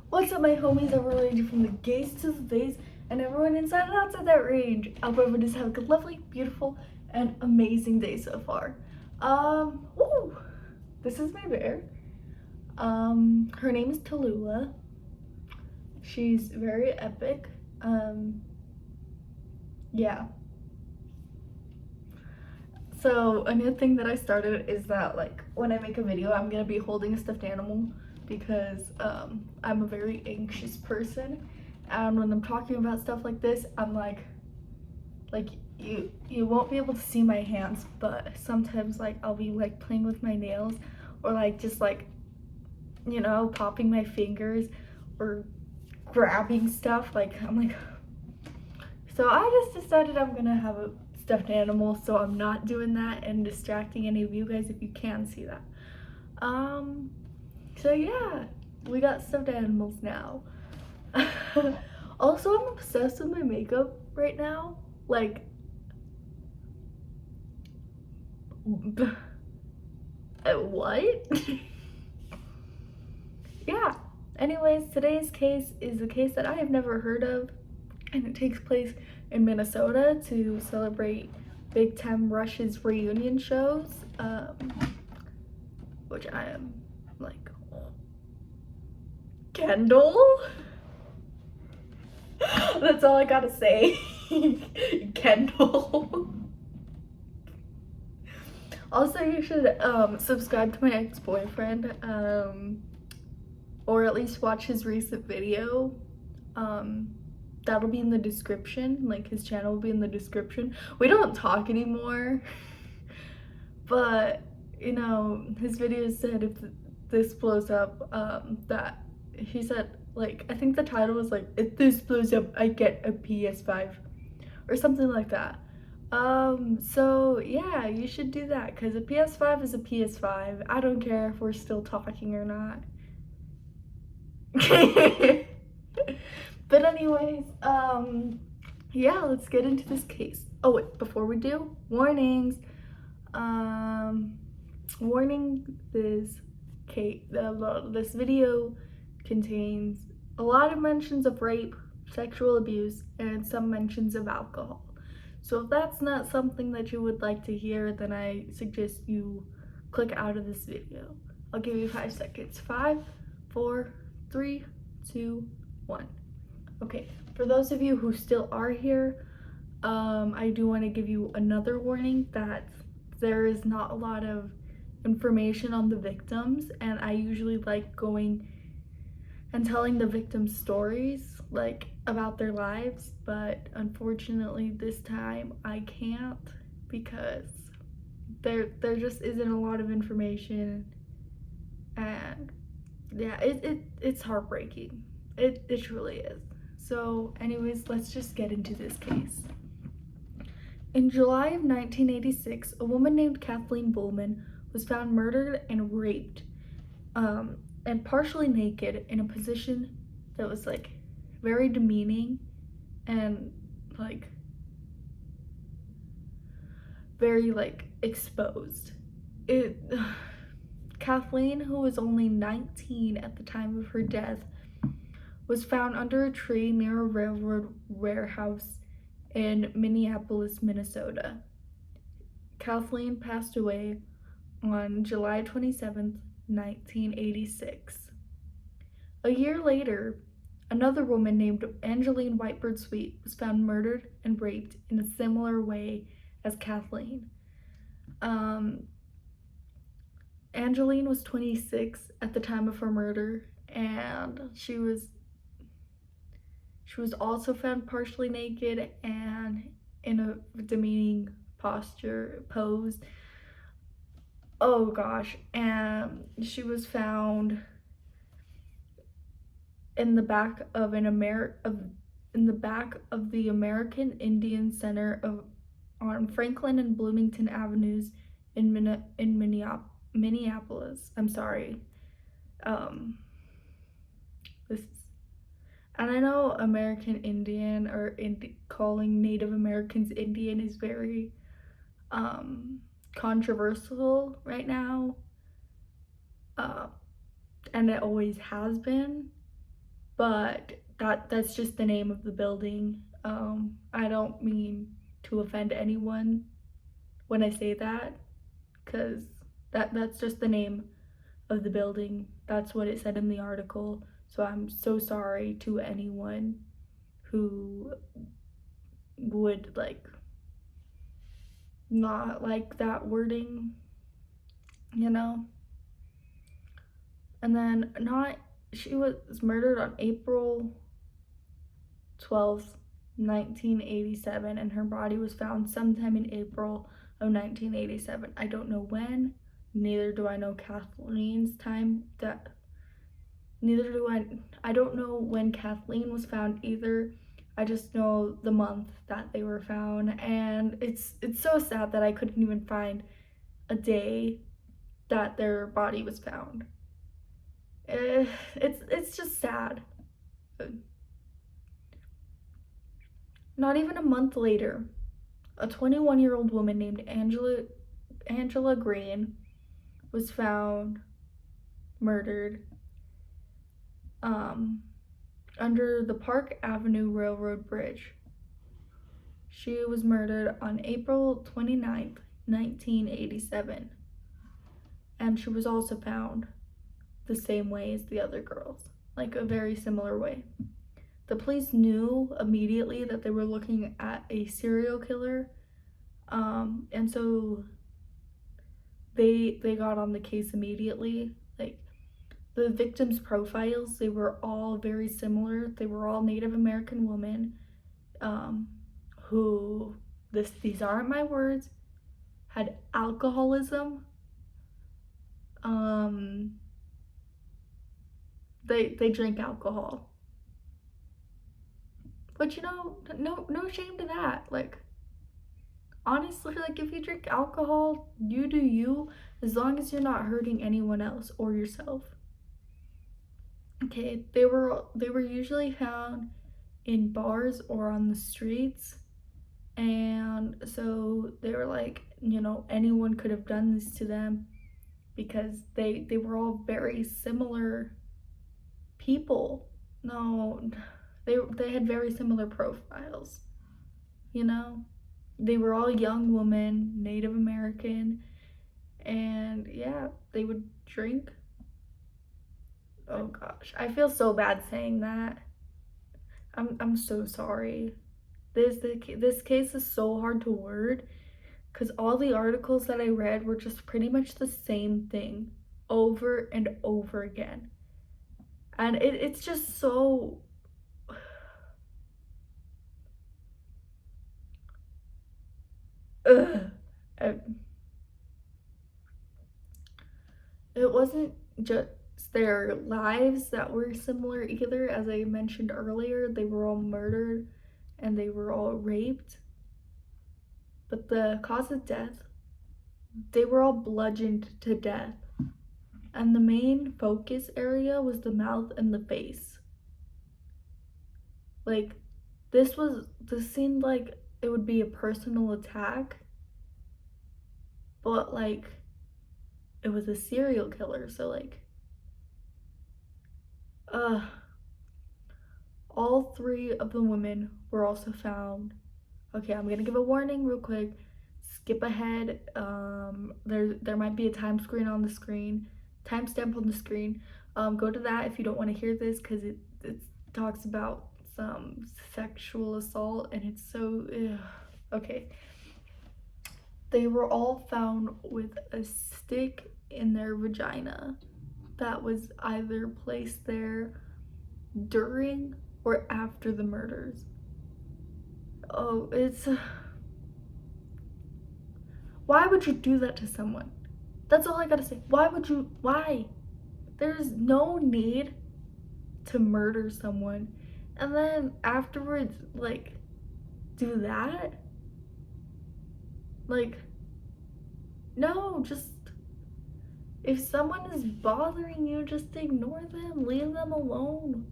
What's up, my homies? Everyone ranging from the gays to the days, and everyone inside and outside that range. I hope everyone is having a lovely, beautiful, and amazing day so far. Ooh, this is my bear. Her name is Tallulah. She's very epic. Yeah. So a new thing that I started is that like when I make a video, I'm gonna be holding a stuffed animal because I'm a very anxious person, and when I'm talking about stuff like this, I'm like you won't be able to see my hands, but sometimes like I'll be like playing with my nails or like just like popping my fingers or grabbing stuff. Like I'm like, so I just decided I'm gonna have a stuffed animal, so I'm not doing that and distracting any of you guys if you can see that. So yeah, we got stuffed animals now. Also, I'm obsessed with my makeup right now. Like, what? Yeah. Anyways, today's case is a case that I have never heard of, and it takes place in Minnesota to celebrate Big Time Rush's reunion shows, which I am like, Kendall? That's all I gotta say. Kendall. Also, you should subscribe to my ex-boyfriend, or at least watch his recent video. That'll be in the description. Like, his channel will be in the description. We don't talk anymore, but his video said if this blows up, that he said, like, I think the title was like, if this blows up, I get a PS5 or something like that. So yeah, you should do that because a PS5 is a PS5. I don't care if we're still talking or not. But anyways, yeah, let's get into this case. Oh wait, before we do, warnings. Warning, this video contains a lot of mentions of rape, sexual abuse, and some mentions of alcohol. So if that's not something that you would like to hear, then I suggest you click out of this video. I'll give you 5 seconds. 5, 4, 3, 2, 1. Okay, for those of you who still are here, I do want to give you another warning that there is not a lot of information on the victims, and I usually like going and telling the victims' stories, like about their lives, but unfortunately this time I can't because there just isn't a lot of information, and yeah, it's heartbreaking. It truly is. So anyways, let's just get into this case. In July of 1986, a woman named Kathleen Bowman was found murdered and raped, and partially naked in a position that was like very demeaning and like very like exposed. Kathleen, who was only 19 at the time of her death, was found under a tree near a railroad warehouse in Minneapolis, Minnesota. Kathleen passed away on July 27th, 1986. A year later, another woman named Angeline Whitebird Sweet was found murdered and raped in a similar way as Kathleen. Angeline was 26 at the time of her murder, and she was also found partially naked and in a demeaning pose. Oh gosh, and she was found in the back of the American Indian Center on Franklin and Bloomington Avenues in Minneapolis. I'm sorry. And I know American Indian or calling Native Americans Indian is very controversial right now, and it always has been. but that's just the name of the building. I don't mean to offend anyone when I say that, because that's just the name of the building. That's what it said in the article. So I'm so sorry to anyone who would like not like that wording, you know? And then she was murdered on April 12th, 1987, and her body was found sometime in April of 1987. I don't know when, neither do I know Kathleen's time. I don't know when Kathleen was found either. I just know the month that they were found, and it's so sad that I couldn't even find a day that their body was found. It's just sad. Not even a month later, a 21-year-old woman named Angela Green was found murdered under the Park Avenue Railroad Bridge. She was murdered on April 29th, 1987, and she was also found the same way as the other girls, like a very similar way. The police knew immediately that they were looking at a serial killer, and so they got on the case immediately. Like, the victims' profiles, they were all very similar. They were all Native American women, who, these aren't my words, had alcoholism. They drink alcohol. But you know, no shame to that. Like, honestly, like, if you drink alcohol, you do you, as long as you're not hurting anyone else or yourself. Okay, they were usually found in bars or on the streets, and so they were like, you know, anyone could have done this to them because they were all very similar people. No, they had very similar profiles, you know? They were all young women, Native American, and yeah, they would drink. Oh gosh, I feel so bad saying that. I'm so sorry. This case is so hard to word because all the articles that I read were just pretty much the same thing over and over again. And it's just so ugh. It wasn't just their lives that were similar either. As I mentioned earlier, they were all murdered and they were all raped. But the cause of death, they were all bludgeoned to death. And the main focus area was the mouth and the face. Like, this seemed like it would be a personal attack, but like, it was a serial killer, so like, all three of the women were also found. Okay, I'm gonna give a warning real quick. Skip ahead. There might be a timestamp on the screen. Go to that if you don't want to hear this, because it talks about some sexual assault and it's so ugh. Okay. They were all found with a stick in their vagina that was either placed there during or after the murders. Oh, why would you do that to someone? That's all I gotta say. Why? There's no need to murder someone and then afterwards, like, do that? Like, no, just, if someone is bothering you, just ignore them, leave them alone.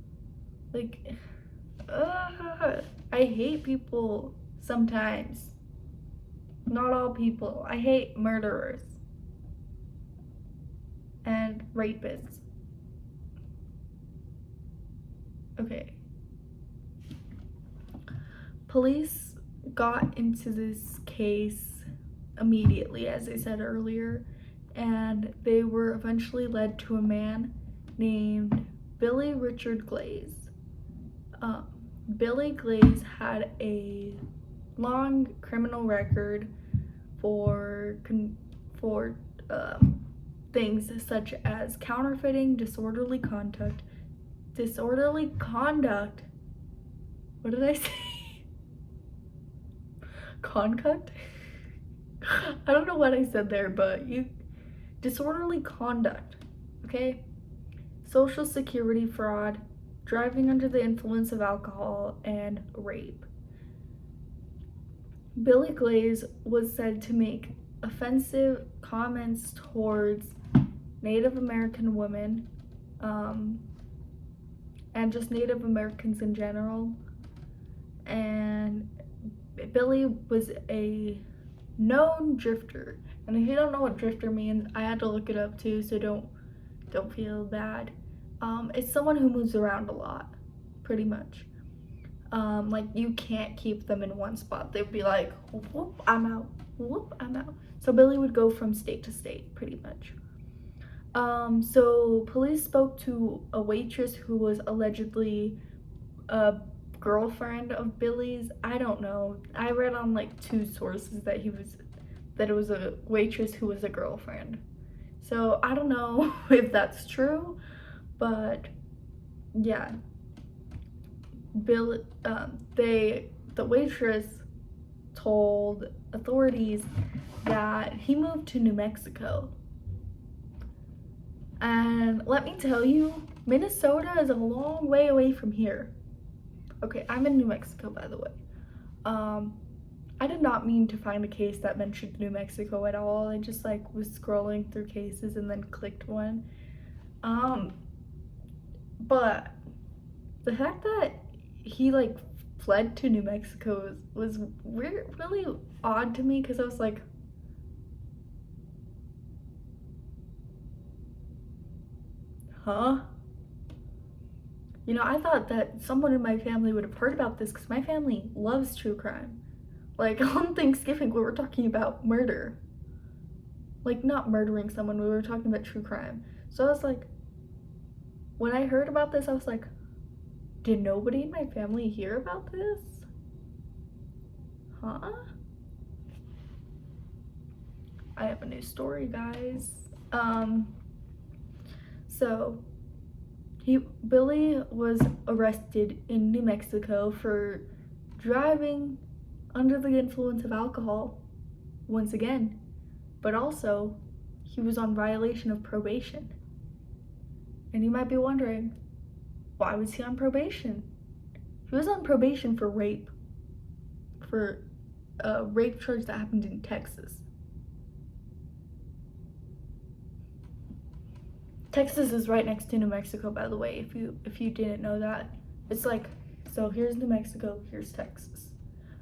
Like, I hate people sometimes. Not all people. I hate murderers and rapists. Okay. Police got into this case immediately, as I said earlier, and they were eventually led to a man named Billy Richard Glaze. Billy Glaze had a long criminal record for things such as counterfeiting, disorderly conduct. What did I say? Conduct? I don't know what I said there, but disorderly conduct, okay? Social security fraud, driving under the influence of alcohol, and rape. Billy Glaze was said to make offensive comments towards Native American women, and just Native Americans in general. And Billy was a known drifter. And if you don't know what drifter means, I had to look it up too, so don't feel bad. It's someone who moves around a lot, pretty much. Like, you can't keep them in one spot. They'd be like, whoop, I'm out, whoop, I'm out. So Billy would go from state to state, pretty much. So police spoke to a waitress who was allegedly a girlfriend of Billy's. I don't know. I read on like 2 sources that it was a waitress who was a girlfriend. So I don't know if that's true, but yeah. The waitress told authorities that he moved to New Mexico. And let me tell you, Minnesota is a long way away from here. Okay, I'm in New Mexico, by the way. I did not mean to find a case that mentioned New Mexico at all. I just like was scrolling through cases and then clicked one. But the fact that he like fled to New Mexico was really odd to me, because I was like, huh? You know, I thought that someone in my family would have heard about this, because my family loves true crime. Like, on Thanksgiving, we were talking about murder. Like, not murdering someone, we were talking about true crime. So I was like, when I heard about this, I was like, did nobody in my family hear about this? Huh? I have a new story, guys. So Billy was arrested in New Mexico for driving under the influence of alcohol once again, but also he was on violation of probation. And you might be wondering, why was he on probation? He was on probation for rape, for a rape charge that happened in Texas. Texas is right next to New Mexico, by the way, if you didn't know that. It's like, so here's New Mexico, here's Texas.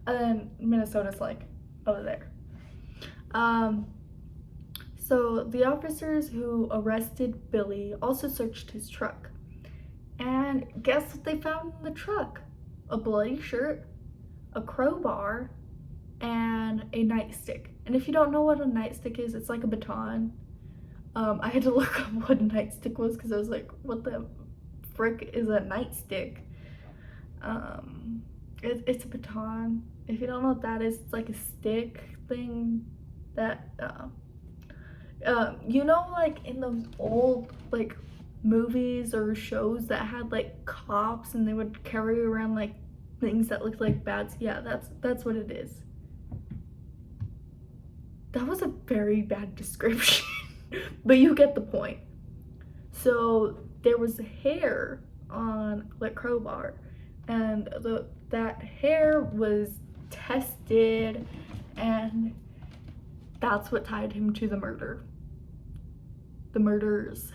And then Minnesota's like over there. So the officers who arrested Billy also searched his truck. And guess what they found in the truck? A bloody shirt, a crowbar, and a nightstick. And if you don't know what a nightstick is, it's like a baton. I had to look up what a nightstick was, because I was like, what the frick is a nightstick? It's a baton. If you don't know what that is, it's like a stick thing that, you know, like in those old, like, movies or shows that had, like, cops and they would carry around, like, things that looked like bats? Yeah, that's what it is. That was a very bad description. But you get the point. So there was hair on the crowbar, and that hair was tested, and that's what tied him to the murders.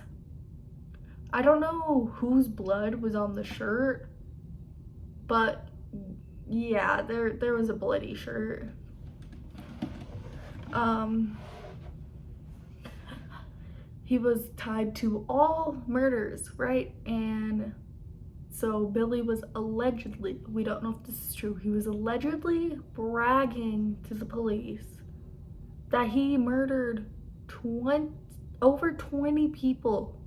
I don't know whose blood was on the shirt, but yeah, there was a bloody shirt. He was tied to all murders, right? And So Billy was allegedly, we don't know if this is true, he was allegedly bragging to the police that he murdered over 20 people,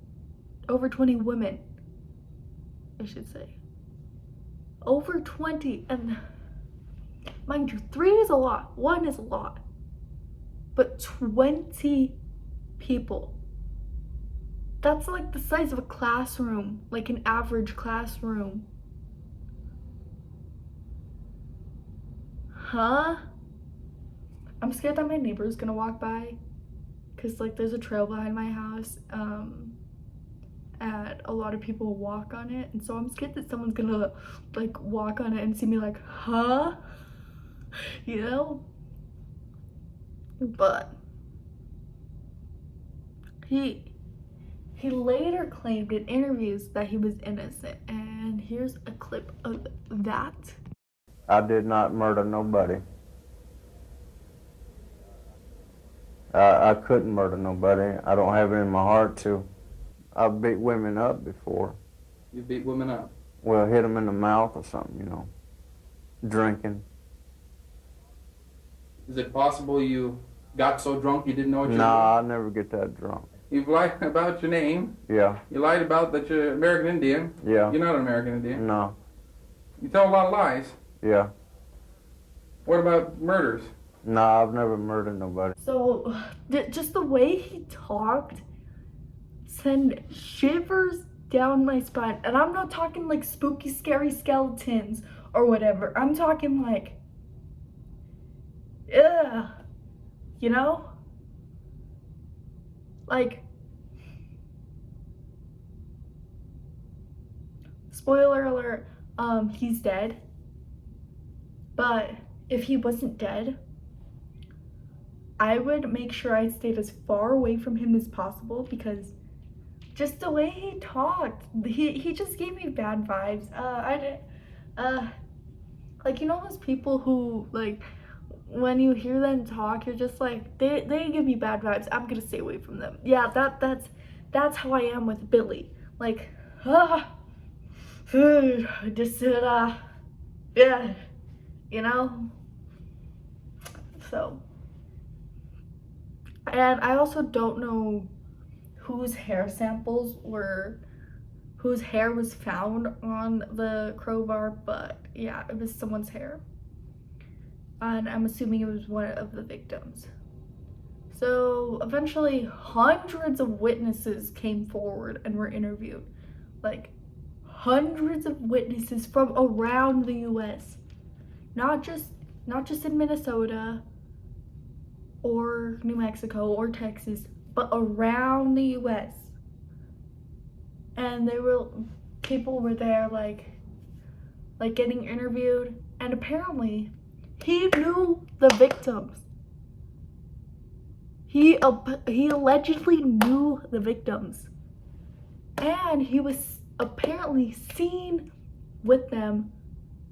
over 20 women, I should say. Over 20, and mind you, 3 is a lot, 1 is a lot, but 20 people. That's like the size of a classroom, like an average classroom. Huh? I'm scared that my neighbor's gonna walk by, because like there's a trail behind my house, and a lot of people walk on it, and so I'm scared that someone's gonna like walk on it and see me like, huh? You know? But he later claimed in interviews that he was innocent, and here's a clip of that. I did not murder nobody. I couldn't murder nobody. I don't have it in my heart to. I've beat women up before. You beat women up? Well, hit them in the mouth or something, you know. Drinking. Is it possible you got so drunk you didn't know what you were doing? Nah, I never get that drunk. You've lied about your name. Yeah. You lied about that you're American Indian. Yeah. You're not an American Indian. No. You tell a lot of lies. Yeah. What about murders? Nah, I've never murdered nobody. So just the way he talked sent shivers down my spine, and I'm not talking like spooky scary skeletons or whatever. I'm talking like, ugh, you know, like, spoiler alert, he's dead. But if he wasn't dead, I would make sure I stayed as far away from him as possible, because just the way he talked, he just gave me bad vibes. Like, you know those people who, like, when you hear them talk, you're just like, they give me bad vibes. I'm gonna stay away from them. Yeah, that's how I am with Billy. Like, just yeah, you know. So, and I also don't know whose hair was found on the crowbar, but yeah, it was someone's hair. And I'm assuming it was one of the victims. So eventually hundreds of witnesses came forward and were interviewed. Like, hundreds of witnesses from around the US. Not just in Minnesota or New Mexico or Texas, but around the US. And people were there like getting interviewed, and apparently he knew the victims. He allegedly knew the victims, and he was apparently seen with them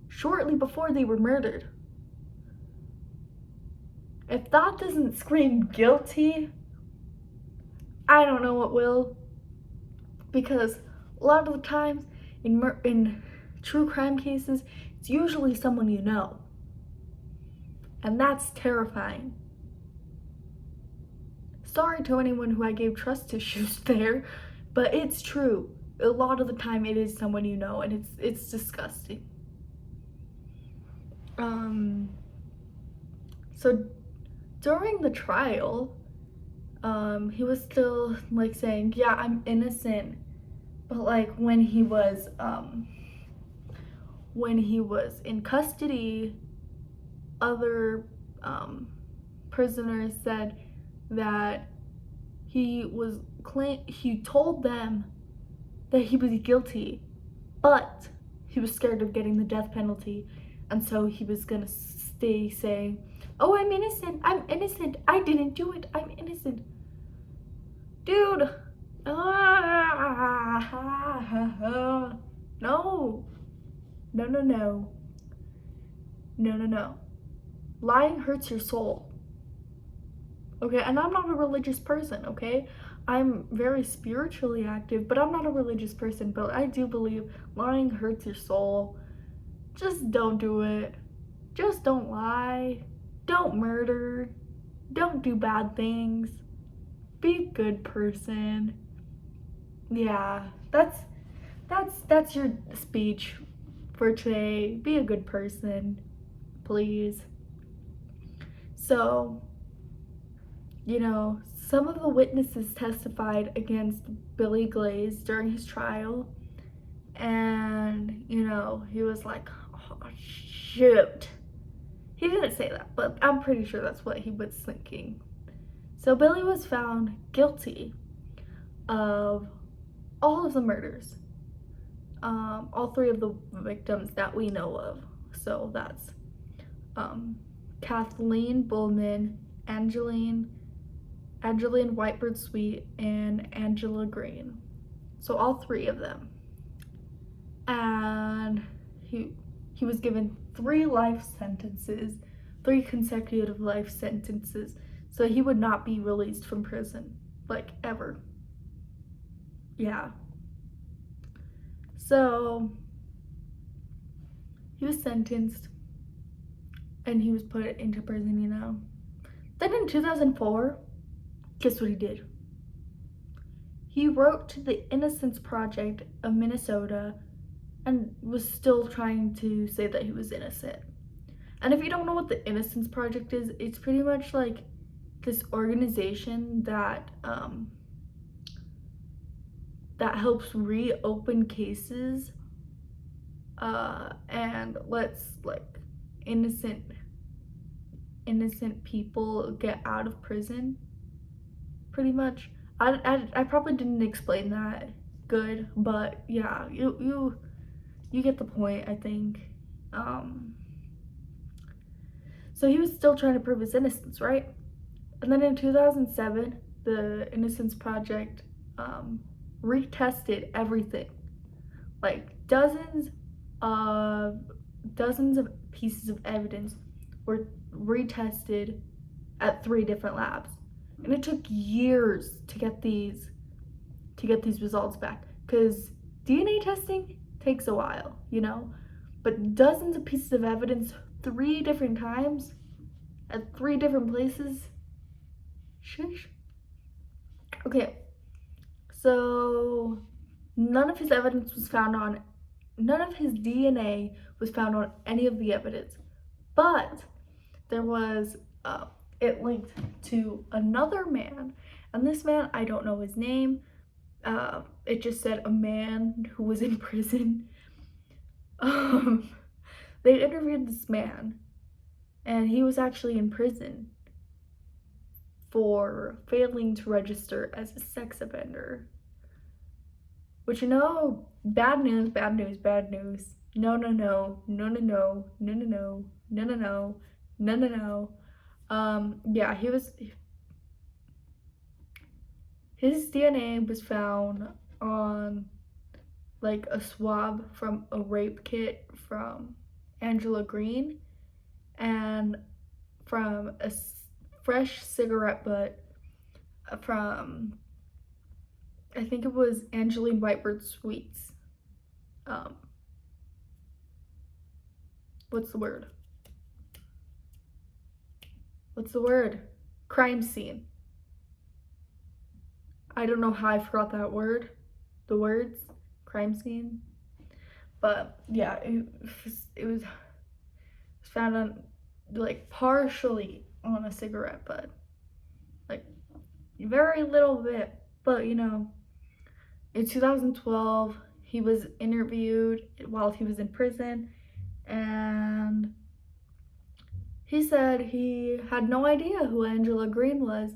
shortly before they were murdered. If that doesn't scream guilty, I don't know what will. Because a lot of the times in true crime cases, it's usually someone you know. And that's terrifying. Sorry to anyone who I gave trust issues there, but it's true. A lot of the time it is someone you know, and it's disgusting. So during the trial, he was still like saying, yeah, I'm innocent. But like when he was in custody, other prisoners said that he told them that he was guilty, but he was scared of getting the death penalty, and so he was gonna stay saying, oh, I'm innocent, I didn't do it, I'm innocent. Dude, no. Lying hurts your soul. Okay, and I'm not a religious person, okay? I'm very spiritually active, but I'm not a religious person. But I do believe lying hurts your soul. Just don't do it. Just don't lie. Don't murder. Don't do bad things. Be a good person. Yeah, that's your speech for today. Be a good person, please. So, some of the witnesses testified against Billy Glaze during his trial, and he was like, oh, shoot. He didn't say that, but I'm pretty sure that's what he was thinking. So Billy was found guilty of all of the murders, all 3 of the victims that we know of. So that's Kathleen Bullman, Angeline Whitebird Sweet, and Angela Green. So all 3 of them. And he was given 3 life sentences, 3 consecutive life sentences. So he would not be released from prison, like, ever. Yeah. So he was sentenced and he was put into prison, Then in 2004, guess what he did? He wrote to the Innocence Project of Minnesota and was still trying to say that he was innocent. And if you don't know what the Innocence Project is, it's pretty much like this organization that that helps reopen cases and lets like innocent people get out of prison, pretty much. I probably didn't explain that good, but yeah, you get the point, I think. So he was still trying to prove his innocence, right? And then in 2007, the Innocence Project retested everything. Like dozens of pieces of evidence were retested at 3 different labs. And it took years to get these results back, because DNA testing takes a while, but dozens of pieces of evidence 3 different times at 3 different places. Shush. Okay, so none of his DNA was found on any of the evidence, but there was it linked to another man, and this man, I don't know his name. It just said a man who was in prison. They interviewed this man, and he was actually in prison for failing to register as a sex offender. Which, bad news, bad news, bad news. No. Yeah, his DNA was found on like a swab from a rape kit from Angela Green, and from a fresh cigarette butt from, I think it was Angeline Whitebird Sweet's, what's the word? Crime scene. I don't know how I forgot that word. The words. Crime scene. But yeah, it was found on, like, partially on a cigarette butt. Like, very little bit. But, in 2012, he was interviewed while he was in prison, and he said he had no idea who Angela Green was,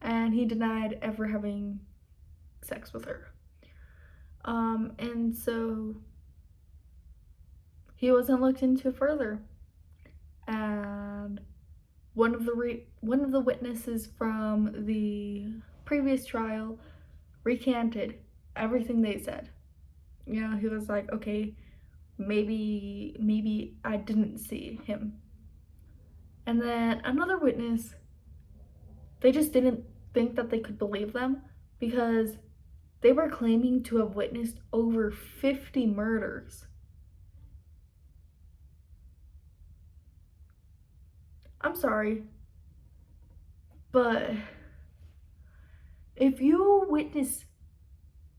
and he denied ever having sex with her. And so he wasn't looked into further. And one of the witnesses from the previous trial recanted everything they said. He was like, okay, maybe I didn't see him. And then another witness, they just didn't think that they could believe them, because they were claiming to have witnessed over 50 murders. I'm sorry, but if you witness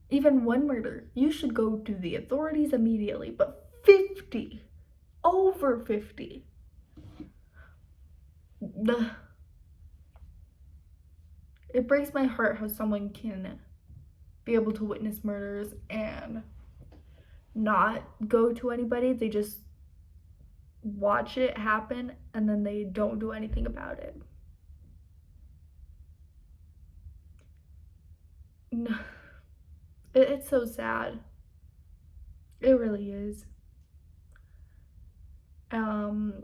even one murder, you should go to the authorities immediately. But 50, over 50. It breaks my heart how someone can be able to witness murders and not go to anybody. They just watch it happen and then they don't do anything about it. No. It's so sad. It really is.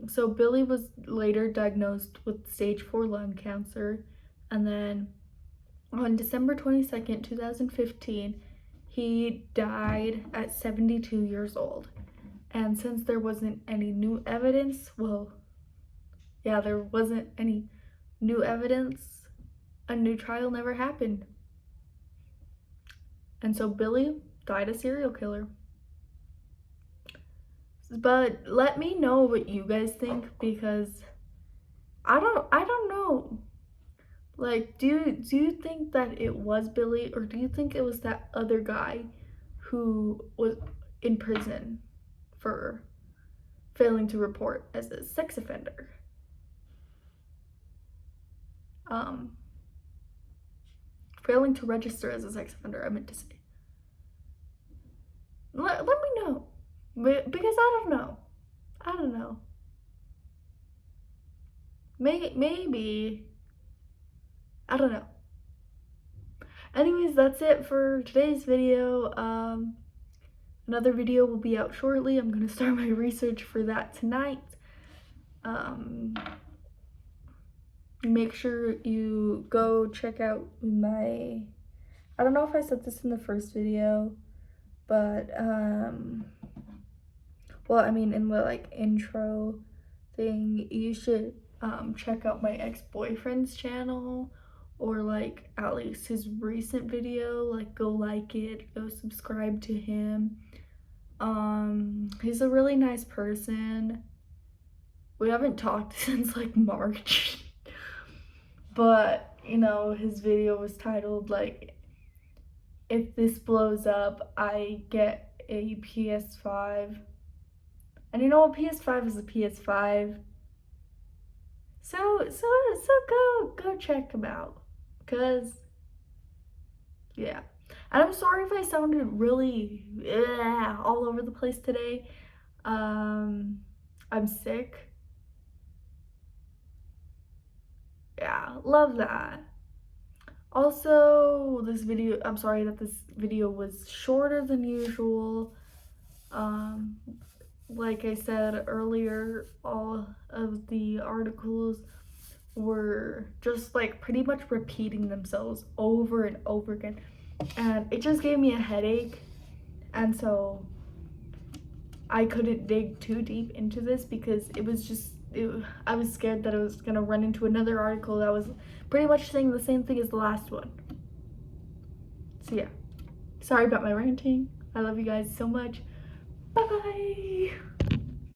So Billy was later diagnosed with stage 4 lung cancer, and then on December 22nd, 2015, he died at 72 years old. And since there wasn't any new evidence, there wasn't any new evidence, a new trial never happened. And so Billy died a serial killer. But let me know what you guys think, because I don't know. Like, do you think that it was Billy, or do you think it was that other guy who was in prison for failing to report as a sex offender? Failing to register as a sex offender, I meant to say. Let me know. Because I don't know. Maybe. I don't know. Anyways, that's it for today's video. Another video will be out shortly. I'm gonna start my research for that tonight. Make sure you go check out my, I don't know if I said this in the first video, but in the intro thing, you should check out my ex-boyfriend's channel, or at least his recent video. Go like it, go subscribe to him. He's a really nice person. We haven't talked since March. But his video was titled if this blows up, I get a PS5. And a PS5 is a PS5. So go check him out. Cause yeah. And I'm sorry if I sounded really all over the place today. I'm sick. Yeah, love that. Also, I'm sorry that this video was shorter than usual. Like I said earlier, all of the articles were just pretty much repeating themselves over and over again. And it just gave me a headache. And so I couldn't dig too deep into this because I was scared that I was gonna run into another article that was pretty much saying the same thing as the last one. So yeah, sorry about my ranting. I love you guys so much. Bye bye.